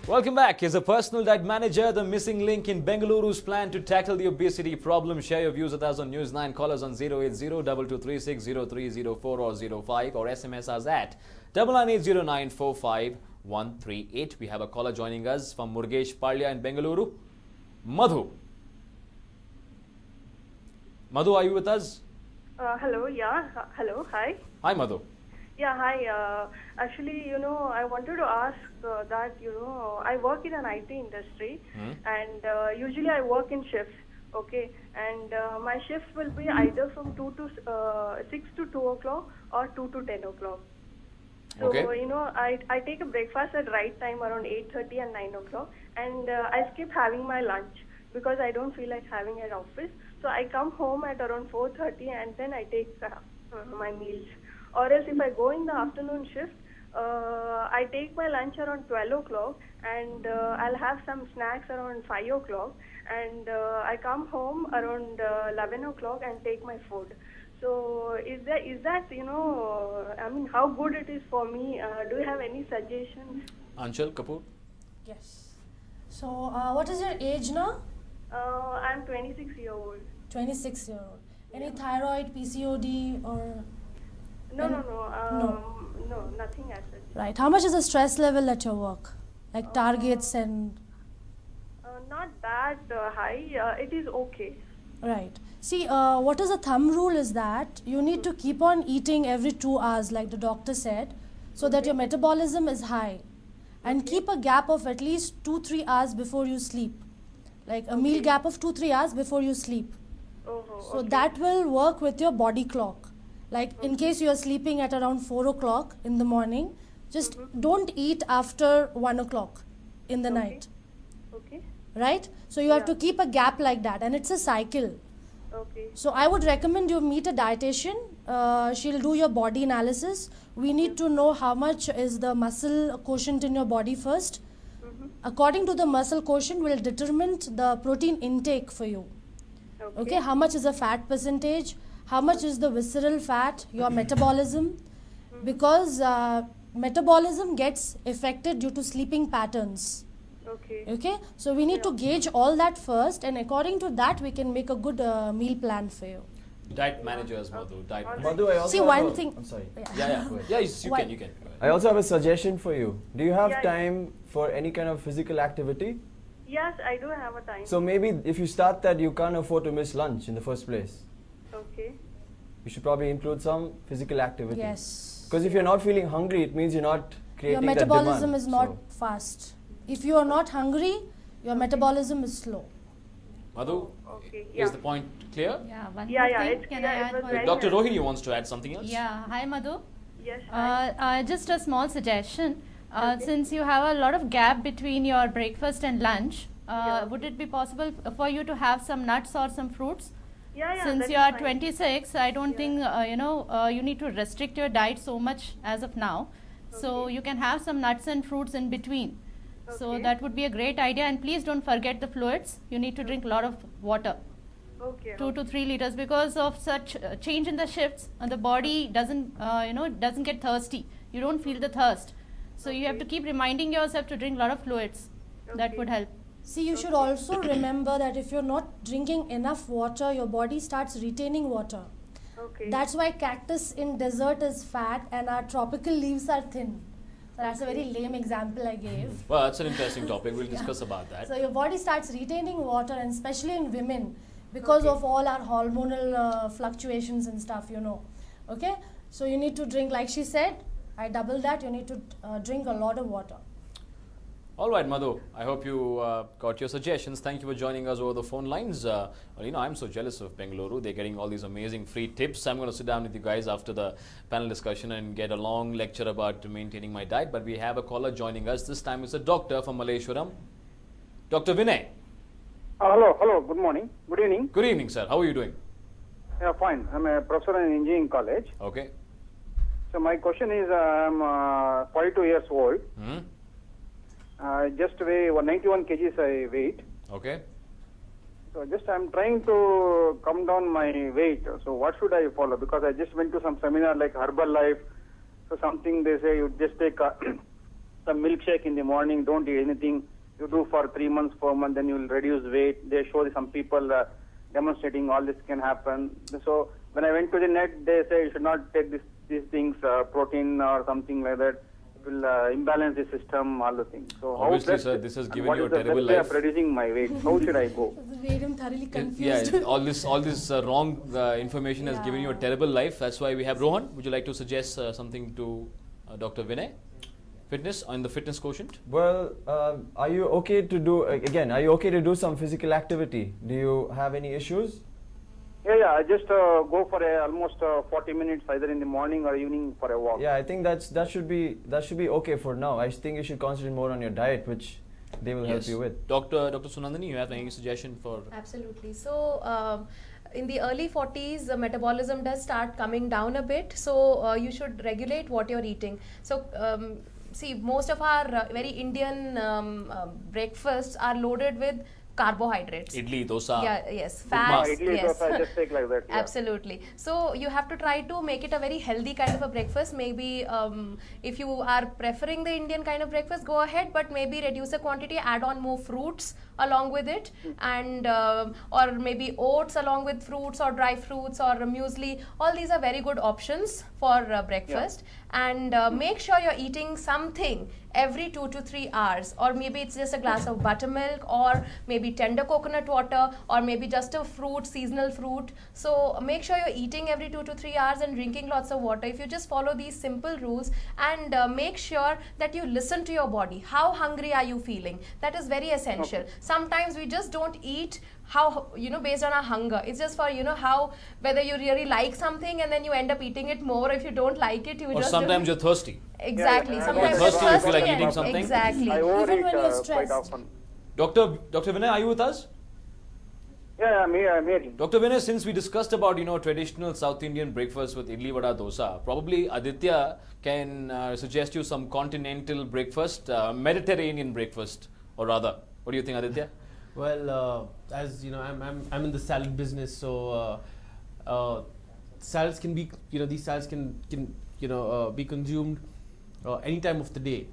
Welcome back. As a personal diet manager, the missing link in Bengaluru's plan to tackle the obesity problem. Share your views with us on News 9. Call us on 080-2236-0304 or 05 or SMS us at 9980945138. We have a caller joining us from Murgesh Palya in Bengaluru. Madhu. Madhu, are you with us? Hello, yeah. Hello, hi. Hi, Madhu. Yeah, hi. Actually, I wanted to ask that, I work in an IT industry and usually I work in shifts, okay? And my shifts will be either from 6 to 2 o'clock or 2 to 10 o'clock. So, okay. I take a breakfast at right time around 8:30 and 9 o'clock and I skip having my lunch because I don't feel like having an office. So I come home at around 4:30 and then I take my meals. Or else if I go in the afternoon shift, I take my lunch around 12 o'clock and I'll have some snacks around 5 o'clock and I come home around 11 o'clock and take my food. So is that, I mean, how good it is for me? Do you have any suggestions? Anshul Kapoor? Yes. So what is your age now? I'm 26-year-old. 26-year-old. Any thyroid, PCOD or... No, nothing as such. Right. How much is the stress level at your work? Like targets and... Not that high. It is okay. Right. See, what is the thumb rule is that you need to keep on eating every 2 hours, like the doctor said, so that your metabolism is high. And keep a gap of at least 2-3 hours before you sleep. Like a meal gap of 2-3 hours before you sleep. So that will work with your body clock. Like in case you are sleeping at around 4 o'clock in the morning, just don't eat after 1 o'clock in the night. Okay. Right? So you have to keep a gap like that, and it's a cycle. Okay. So I would recommend you meet a dietitian. She'll do your body analysis. We need to know how much is the muscle quotient in your body first. According to the muscle quotient will determine the protein intake for you. Okay, how much is the fat percentage? How much is the visceral fat, your metabolism? Because metabolism gets affected due to sleeping patterns. Okay, so we need to gauge all that first, and according to that we can make a good meal plan for you. Diet managers, Madhu. Diet managers. Madhu, I also See, have one thing. I'm sorry. Yeah, you can. I also have a suggestion for you. Do you have time for any kind of physical activity? Yes, I do have a time. So maybe if you start that, you can't afford to miss lunch in the first place. Okay. You should probably include some physical activity. Yes. Because if you're not feeling hungry, it means you're not creating your that metabolism demand. is not fast. If you are not hungry, your metabolism is slow. Madhu, is the point clear? Yeah, one Yeah, more thing. it's Can clear. I It add was one? very Dr. helpful. Rohini wants to add something else? Yeah, hi Madhu. Yes. Just a small suggestion. Since you have a lot of gap between your breakfast and lunch, would it be possible for you to have some nuts or some fruits? Yeah, Since that you is are fine. 26, I don't think you need to restrict your diet so much as of now. So you can have some nuts and fruits in between. So that would be a great idea. And please don't forget the fluids. You need to drink a lot of water. 2 to 3 liters, because of such change in the shifts, the body doesn't get thirsty. You don't feel the thirst. So you have to keep reminding yourself to drink a lot of fluids. That would help. See, you should also remember that if you're not drinking enough water, your body starts retaining water. Okay. That's why cactus in desert is fat and our tropical leaves are thin. So that's a very lame example I gave. Well, that's an interesting topic. We'll discuss about that. So your body starts retaining water, and especially in women, because of all our hormonal fluctuations and stuff, Okay? So you need to drink, like she said, I double that, you need to drink a lot of water. All right, Madhu. I hope you got your suggestions. Thank you for joining us over the phone lines. I'm so jealous of Bengaluru. They're getting all these amazing free tips. I'm going to sit down with you guys after the panel discussion and get a long lecture about maintaining my diet. But we have a caller joining us. This time it's a doctor from Malleshwaram. Dr. Vinay. Hello. Good morning. Good evening. Good evening, sir. How are you doing? Yeah, fine. I'm a professor in engineering college. Okay. So my question is, I'm 42 years old. I just weigh 91 kgs I weight. Okay. So just I'm trying to come down my weight. So what should I follow? Because I just went to some seminar like Herbalife. So something they say you just take some milkshake in the morning, don't eat anything. You do for 3 months, 4 months, then you will reduce weight. They show some people demonstrating all this can happen. So when I went to the net, they say you should not take these things, protein or something like that. It will imbalance the system, all the things. So obviously, sir, this has given you a terrible life. What is the best way of reducing my weight? How should I go? Made him thoroughly confused. Yeah, all this wrong information has given you a terrible life. That's why we have Rohan. Would you like to suggest something to Dr. Vinay? Fitness on the fitness quotient? Well, are you okay to do, again, are you okay to do some physical activity? Do you have any issues? Yeah, I just go for almost 40 minutes either in the morning or evening for a walk. Yeah, I think that should be okay for now. I think you should concentrate more on your diet, which they will help you with. Dr. Sunandani, you have any suggestion for? Absolutely. So in the early 40s, the metabolism does start coming down a bit. So you should regulate what you're eating. So see, most of our very Indian breakfasts are loaded with carbohydrates. Idli, dosa. Yeah, yes. Fats. Idli, yes. dosa, I just take like that. Yeah. Absolutely. So you have to try to make it a very healthy kind of a breakfast. Maybe if you are preferring the Indian kind of breakfast, go ahead, but maybe reduce the quantity, add on more fruits along with it, and or maybe oats along with fruits or dry fruits or muesli. All these are very good options for breakfast. Yeah. And make sure you're eating something every 2 to 3 hours, or maybe it's just a glass of buttermilk, or maybe tender coconut water, or maybe just a fruit, seasonal fruit. So make sure you're eating every 2 to 3 hours and drinking lots of water. If you just follow these simple rules and make sure that you listen to your body. How hungry are you feeling? That is very essential. Okay. Sometimes we just don't eat how, based on our hunger. It's just for, how, whether you really like something and then you end up eating it more. If you don't like it, you or just sometimes you're thirsty. Exactly. Yeah, sometimes you're thirsty, you feel like eating something. Exactly. I overeat Even when you're quite stressed. often. Dr. Vinay, are you with us? Yeah, I'm here. Dr. Vinay, since we discussed about, traditional South Indian breakfast with idli, vada, dosa, probably Aditya can suggest you some continental breakfast, Mediterranean breakfast, or rather. What do you think, Aditya? Well, as you know, I'm in the salad business, so salads can be, these salads can be consumed any time of the day.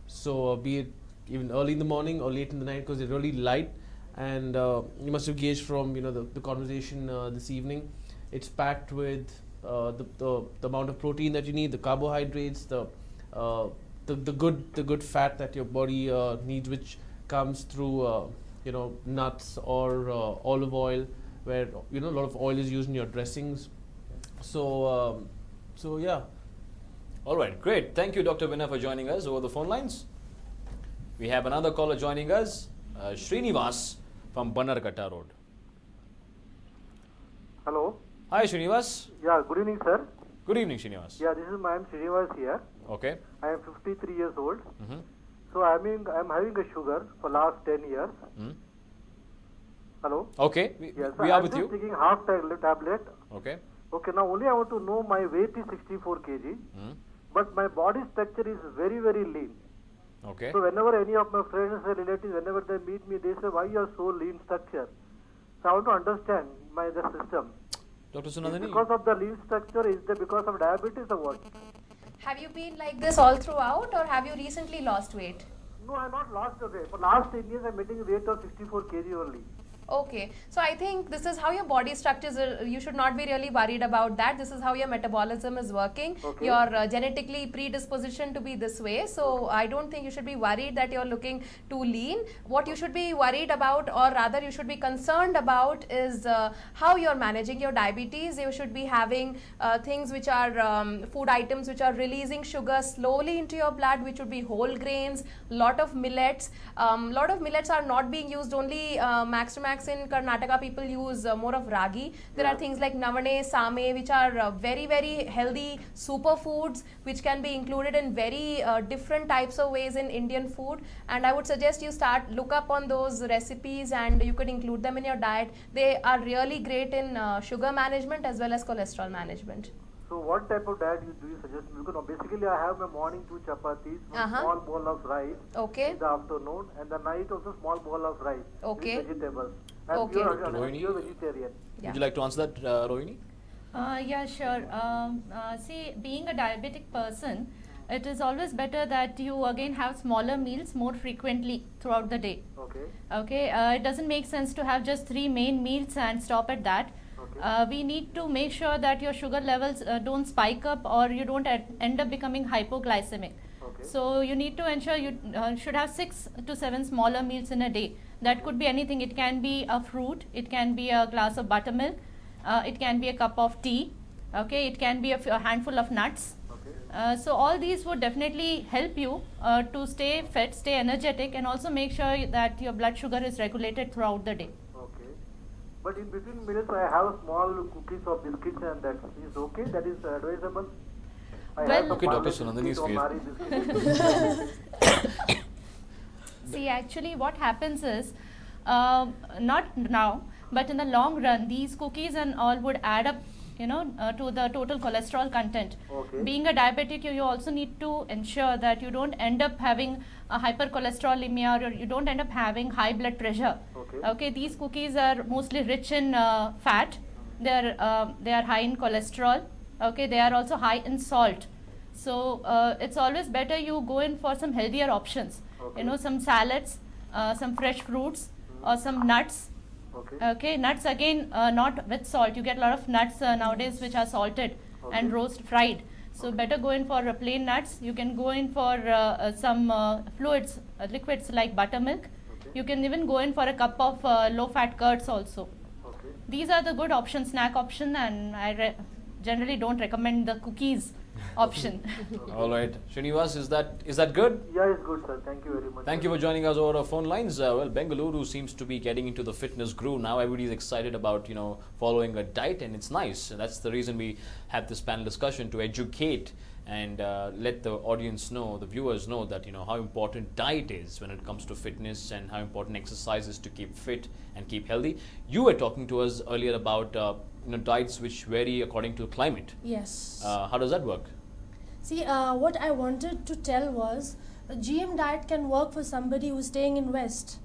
So be it even early in the morning or late in the night, because they're really light. And you must have gauged from the conversation this evening. It's packed with the amount of protein that you need, the carbohydrates, the good fat that your body needs, which comes through nuts or olive oil, where a lot of oil is used in your dressings. So yeah. All right, great. Thank you, Dr. Vinay, for joining us over the phone lines. We have another caller joining us, Srinivas from Banarkata Road. Hello. Hi, Srinivas. Yeah, good evening, sir. Good evening, Srinivas. Yeah, this is Srinivas here. Okay. I am 53 years old. So I'm having a sugar for last 10 years. Hello. Okay, yes, we are with you. I'm just taking half tablet. Okay. Okay, now only I want to know my weight is 64 kg, but my body structure is very, very lean. Okay. So whenever any of my friends or relatives, whenever they meet me, they say, why you are so lean structure? So I want to understand the system. Dr. Sunandani. Because of the lean structure, is it because of diabetes or what? Have you been like this all throughout, or have you recently lost weight? No, I have not lost the weight. For last 10 years, I'm maintaining a weight of 64 kg only. Okay, so I think this is how your body structures are. You should not be really worried about that. This is how your metabolism is working. Okay. You're genetically predisposition to be this way. So I don't think you should be worried that you're looking too lean. What you should be worried about, or rather you should be concerned about, is how you're managing your diabetes. You should be having things which are food items which are releasing sugar slowly into your blood, which would be whole grains, lot of millets. Lot of millets are not being used. Only max to max in Karnataka people use more of ragi. There are things like navane, same, which are very, very healthy superfoods, which can be included in very different types of ways in Indian food. And I would suggest you look up on those recipes, and you could include them in your diet. They are really great in sugar management as well as cholesterol management. So what type of diet do you suggest? Because basically I have my morning 2 chapatis, one small bowl of rice in the afternoon, and the night also small bowl of rice with vegetables. I'm pure vegetarian. Yeah. Would you like to answer that, Rohini? Yeah, sure. See, being a diabetic person, it is always better that you again have smaller meals more frequently throughout the day. Okay. Okay, it doesn't make sense to have just 3 main meals and stop at that. Okay. We need to make sure that your sugar levels don't spike up or you don't end up becoming hypoglycemic. Okay. So you need to ensure you should have 6 to 7 smaller meals in a day. That could be anything. It can be a fruit, it can be a glass of buttermilk, it can be a cup of tea, okay, it can be a handful of nuts. Okay. So all these would definitely help you to stay fit, stay energetic, and also make sure that your blood sugar is regulated throughout the day. Okay. But in between meals, I have small cookies or biscuits, and that is okay. That is advisable. I Well, have some Okay, Dr. Parle Sunandani's biscuit or face. Marie biscuit. See, actually what happens is, not now, but in the long run, these cookies and all would add up, to the total cholesterol content. Okay. Being a diabetic, you also need to ensure that you don't end up having a hypercholesterolemia, or you don't end up having high blood pressure. Okay. Okay, these cookies are mostly rich in fat. They are high in cholesterol. Okay, they are also high in salt. So it's always better you go in for some healthier options. Okay. Some salads, some fresh fruits, or some nuts. Okay. Okay, nuts again, not with salt. You get a lot of nuts nowadays which are salted and fried. So better go in for plain nuts. You can go in for some fluids, liquids like buttermilk. Okay. You can even go in for a cup of low-fat curds also. Okay. These are the good options, snack option, and I generally don't recommend the cookies option. All right, Srinivas, is that good? Yeah, it's good, sir. Thank you very much. Thank you for joining us over our phone lines. Well, Bengaluru seems to be getting into the fitness groove now. Everybody's excited about following a diet, and it's nice. That's the reason we had this panel discussion, to educate and let the audience know, the viewers know, that how important diet is when it comes to fitness, and how important exercise is to keep fit and keep healthy. You were talking to us earlier about diets which vary according to climate. Yes. How does that work? See, what I wanted to tell was, a GM diet can work for somebody who's staying in West,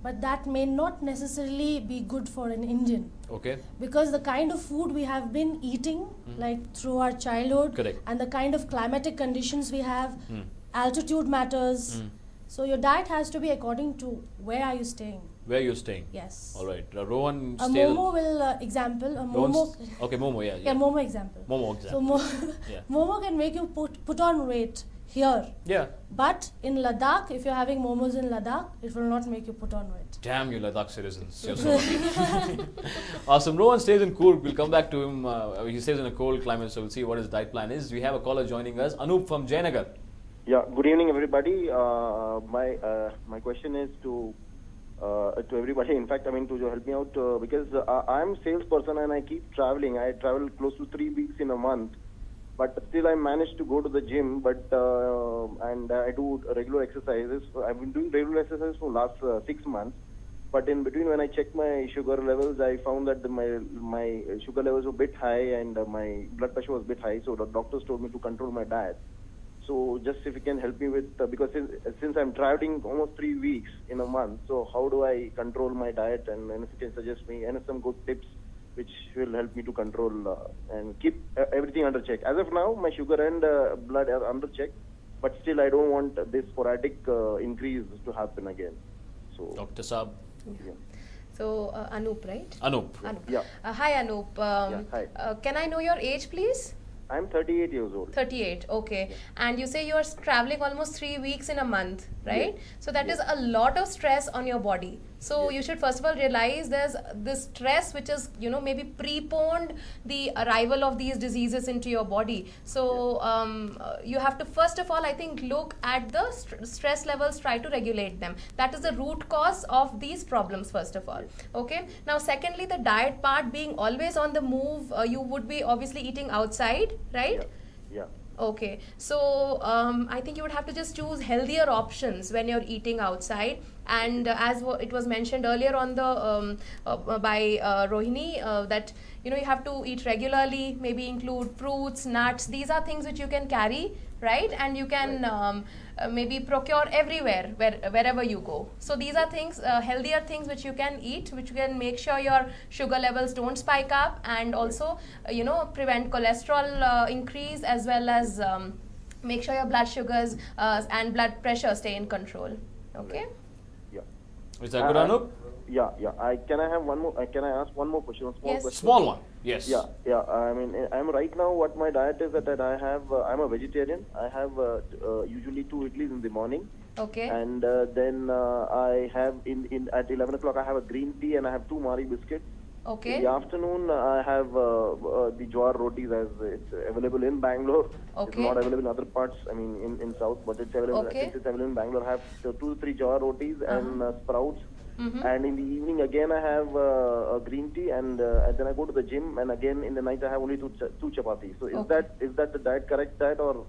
but that may not necessarily be good for an Indian. Okay. Because the kind of food we have been eating, like through our childhood, Correct. and the kind of climatic conditions we have, altitude matters. So your diet has to be according to where are you staying. Where you're staying? Yes. All right. Rohan A stays. Momo will example. A Momo. Okay, Momo. Yeah. Yeah, Momo example. Momo example. So Yeah. Momo can make you put on weight here. Yeah. But in Ladakh, if you're having momos in Ladakh, it will not make you put on weight. Damn you, Ladakh citizens. You're so lucky. Awesome. Rohan stays in cool. We'll come back to him. He stays in a cold climate, so we'll see what his diet plan is. We have a caller joining us, Anup from Jayanagar. Yeah. Good evening, everybody. My question is to everybody. In fact, to help me out because I'm a salesperson and I keep traveling. I travel close to 3 weeks in a month, but still I managed to go to the gym. And I do regular exercises. I've been doing regular exercises for last 6 months. But in between, when I checked my sugar levels, I found that my sugar levels were a bit high and my blood pressure was a bit high. So the doctors told me to control my diet. So just if you can help me with, because since I'm traveling almost 3 weeks in a month, so how do I control my diet, and if you can suggest me some good tips which will help me to control and keep everything under check. As of now, my sugar and blood are under check, but still I don't want this sporadic increase to happen again. So Dr. Saab. Yeah. So Anup, right? Anup. Yeah. Hi Anup. Yeah, hi. Can I know your age, please? I'm 38 years old. 38, okay. And you say you are traveling almost 3 weeks in a month, right? Yes. So that is a lot of stress on your body. So you should first of all realize there's this stress which is, maybe preponed the arrival of these diseases into your body. So you have to first of all, I think, look at the stress levels, try to regulate them. That is the root cause of these problems, first of all. Okay. Now, secondly, the diet part, being always on the move, you would be obviously eating outside, right? Yeah. Okay, so I think you would have to just choose healthier options when you're eating outside. And as it was mentioned earlier on the by Rohini, that you have to eat regularly, maybe include fruits, nuts. These are things which you can carry, right? And you can maybe procure everywhere, wherever you go. So these are things, healthier things which you can eat, which can make sure your sugar levels don't spike up, and also prevent cholesterol increase, as well as make sure your blood sugars and blood pressure stay in control. Okay? Yeah. Is that good, Anup? Yeah. Can I have one more? Can I ask one more question? A small Yes. question. Small one. Yes. Yeah. I mean, I'm right now. What my diet is that I have. I'm a vegetarian. I have usually 2 idlis in the morning. Okay. And then I have at 11 o'clock I have a green tea and I have 2 Mari biscuits. Okay. In the afternoon I have the jawar rotis, as it's available in Bangalore. Okay. It's not available in other parts. I mean in South, but it's available. Okay. It's available in Bangalore. I have 2 to 3 jawar rotis and sprouts. Mm-hmm. And in the evening again I have a green tea, and then I go to the gym, and again in the night I have only two chapatis. So is that the diet correct diet, or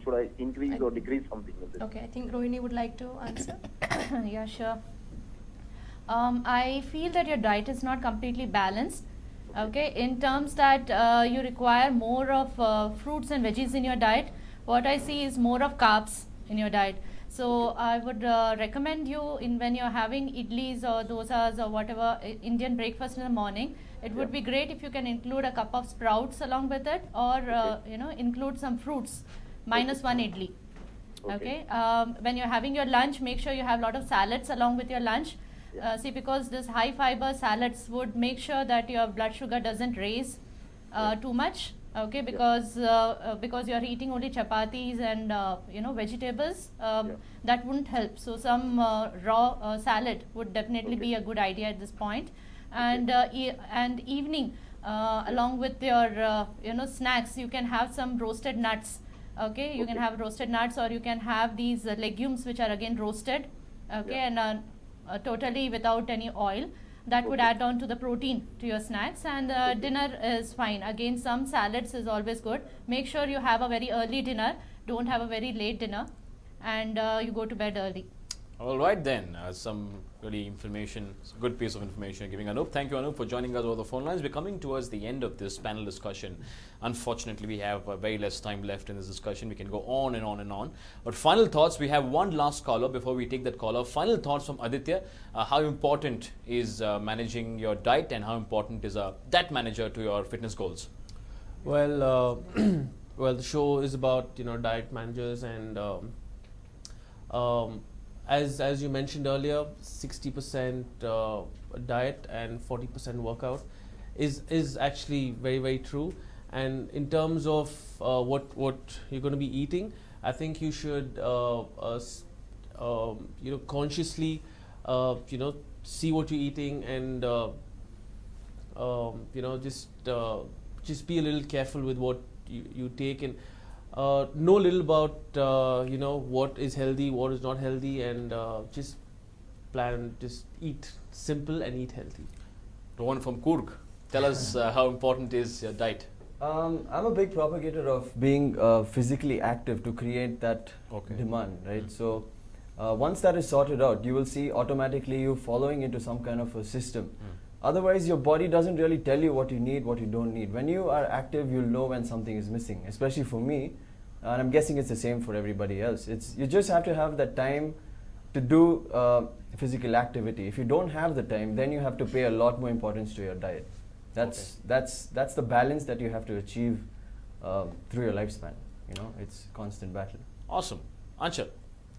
should I increase or decrease something with this? Okay, I think Rohini would like to answer. Yeah, sure. I feel that your diet is not completely balanced. Okay, in terms that you require more of fruits and veggies in your diet. What I see is more of carbs in your diet. So I would recommend you when you're having idlis or dosas or whatever Indian breakfast in the morning, it would be great if you can include a cup of sprouts along with it, or include some fruits minus one idli. Okay. When you're having your lunch, make sure you have a lot of salads along with your lunch. See, because this high fiber salads would make sure that your blood sugar doesn't raise too much. Okay, because you're eating only chapatis and vegetables, that wouldn't help. So some raw salad would definitely be a good idea at this point. And and evening, along with your snacks, you can have some roasted nuts. Okay, you can have roasted nuts, or you can have these legumes which are again roasted. Okay, and totally without any oil. That would add on to the protein to your snacks, and dinner is fine. Again, some salads is always good. Make sure you have a very early dinner, don't have a very late dinner, and you go to bed early. All right then, some really information, good piece of information giving Anup. Thank you, Anup, for joining us over the phone lines. We're coming towards the end of this panel discussion. Unfortunately, we have very less time left in this discussion. We can go on and on and on. But final thoughts, we have one last caller before we take that caller. Final thoughts from Aditya. How important is managing your diet, and how important is a diet manager to your fitness goals? Well, well, the show is about diet managers, and as you mentioned earlier, 60% diet and 40% workout is actually very true. And in terms of what you're going to be eating, I think you should consciously see what you're eating, and just be a little careful with what you take, and know a little about what is healthy, what is not healthy, and just eat simple and eat healthy. Rohan from Coorg, tell us how important is your diet? I'm a big propagator of being physically active to create that demand, right? So once that is sorted out, you will see automatically you following into some kind of a system. Otherwise, your body doesn't really tell you what you need, what you don't need. When you are active, you'll know when something is missing, especially for me, and I'm guessing it's the same for everybody else. You just have to have that time to do physical activity. If you don't have the time, then you have to pay a lot more importance to your diet. That's the balance that you have to achieve through your lifespan. It's constant battle. Awesome. Anshul.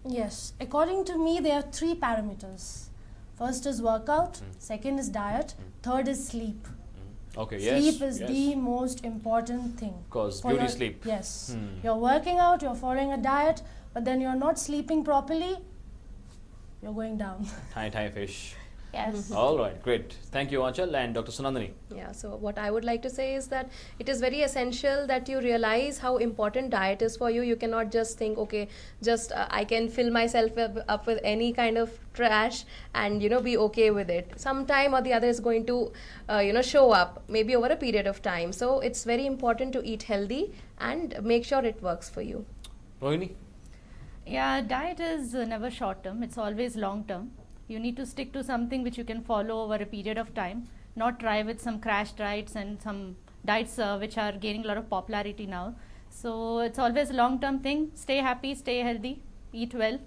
Yes, according to me, there are 3 parameters. First is workout, second is diet, third is sleep. Okay, sleep is the most important thing. Because beauty sleep. Yes. You're working out, you're following a diet, but then you're not sleeping properly, you're going down. Tiny fish. Yes. All right, great. Thank you, Anchal. And Dr. Sunandani. Yeah, so what I would like to say is that it is very essential that you realize how important diet is for you. You cannot just think, okay, just I can fill myself up with any kind of trash and, be okay with it. Sometime or the other is going to, show up, maybe over a period of time. So it's very important to eat healthy and make sure it works for you. Rohini? Yeah, diet is never short term. It's always long term. You need to stick to something which you can follow over a period of time, not try with some crash diets and some diets which are gaining a lot of popularity now. So it's always a long-term thing. Stay happy, stay healthy, eat well.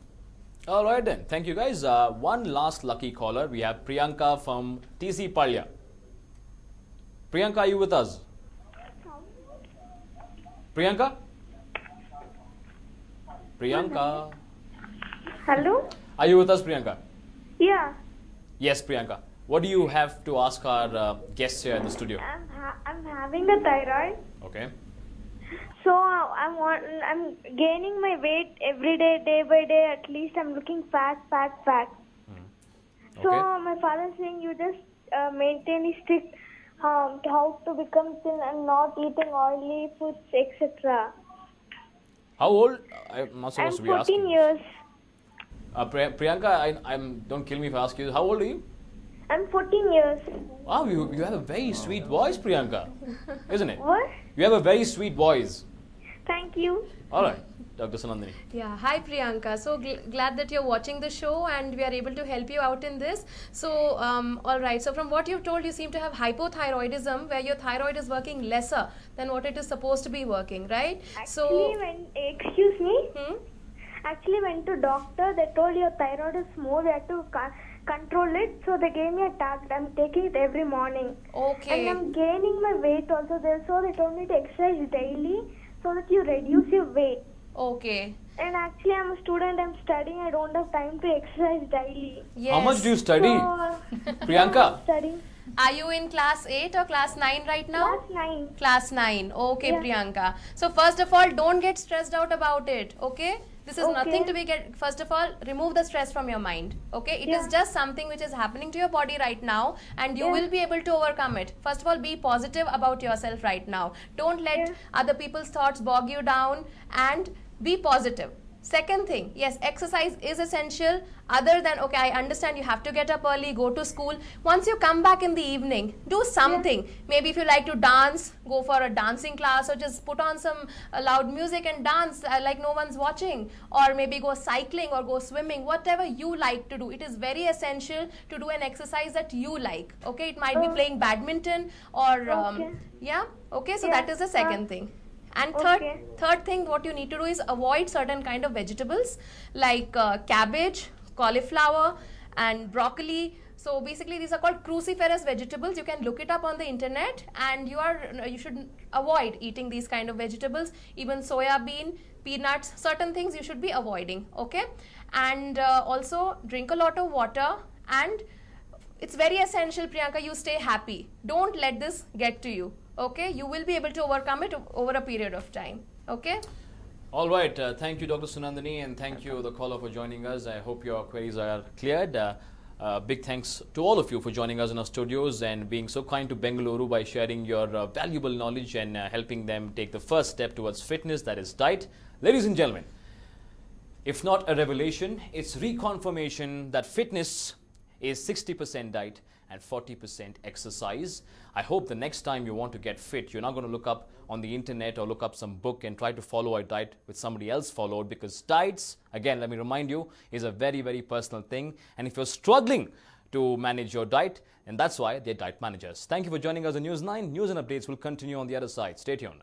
All right then. Thank you guys. One last lucky caller. We have Priyanka from TC Palya. Priyanka, are you with us? Priyanka? Priyanka. Hello? Are you with us, Priyanka? Yeah. Yes, Priyanka. What do you have to ask our guests here in the studio? I'm having the thyroid. Okay. So I'm gaining my weight every day, day by day. At least I'm looking fat. So my father is saying you just maintain a strict how to become thin and not eating oily foods, etc. How old? I'm not supposed to be asking. 14 years. Priyanka, don't kill me if I ask you. How old are you? I'm 14 years. Wow, you have a very sweet voice, Priyanka, isn't it? What? You have a very sweet voice. Thank you. All right, Dr. Sunandini. Yeah, hi Priyanka. So glad that you're watching the show and we are able to help you out in this. So, all right. So from what you've told, you seem to have hypothyroidism, where your thyroid is working lesser than what it is supposed to be working, right? Excuse me. Actually, went to doctor. They told your thyroid is small. You have to control it. So they gave me a tablet. I'm taking it every morning. Okay. And I'm gaining my weight also there. So they told me to exercise daily so that you reduce your weight. Okay. And actually, I'm a student. I'm studying. I don't have time to exercise daily. Yes. How much do you study, Priyanka? Studying. Are you in class 8 or class 9 right now? Class 9. Class 9. Okay, Yeah. Priyanka. So first of all, don't get stressed out about it. Okay. This is nothing to be first of all, remove the stress from your mind. Okay. It is just something which is happening to your body right now and you will be able to overcome it. First of all, be positive about yourself right now. Don't let other people's thoughts bog you down and be positive. Second thing, yes, exercise is essential. Other than, okay, I understand you have to get up early, go to school. Once you come back in the evening, do something. Maybe if you like to dance, go for a dancing class or just put on some loud music and dance like no one's watching. Or maybe go cycling or go swimming, whatever you like to do. It is very essential to do an exercise that you like. Okay, it might be playing badminton or, so that is the second thing. And third thing, what you need to do is avoid certain kind of vegetables like cabbage, cauliflower and broccoli. So basically these are called cruciferous vegetables. You can look it up on the internet and you should avoid eating these kind of vegetables. Even soya bean, peanuts, certain things you should be avoiding. Okay. And also drink a lot of water, and it's very essential, Priyanka, you stay happy. Don't let this get to you. Okay, you will be able to overcome it over a period of time. Okay. All right. Thank you, Dr. Sunandini, and thank you, the caller, for joining us. I hope your queries are cleared. Big thanks to all of you for joining us in our studios and being so kind to Bengaluru by sharing your valuable knowledge and helping them take the first step towards fitness, that is diet. Ladies and gentlemen, if not a revelation, it's reconfirmation that fitness is 60% diet and 40% exercise. I hope the next time you want to get fit, you're not going to look up on the internet or look up some book and try to follow a diet which somebody else followed, because diets, again, let me remind you, is a very, very personal thing. And if you're struggling to manage your diet, and that's why they're diet managers. Thank you for joining us on News 9. News and updates will continue on the other side. Stay tuned.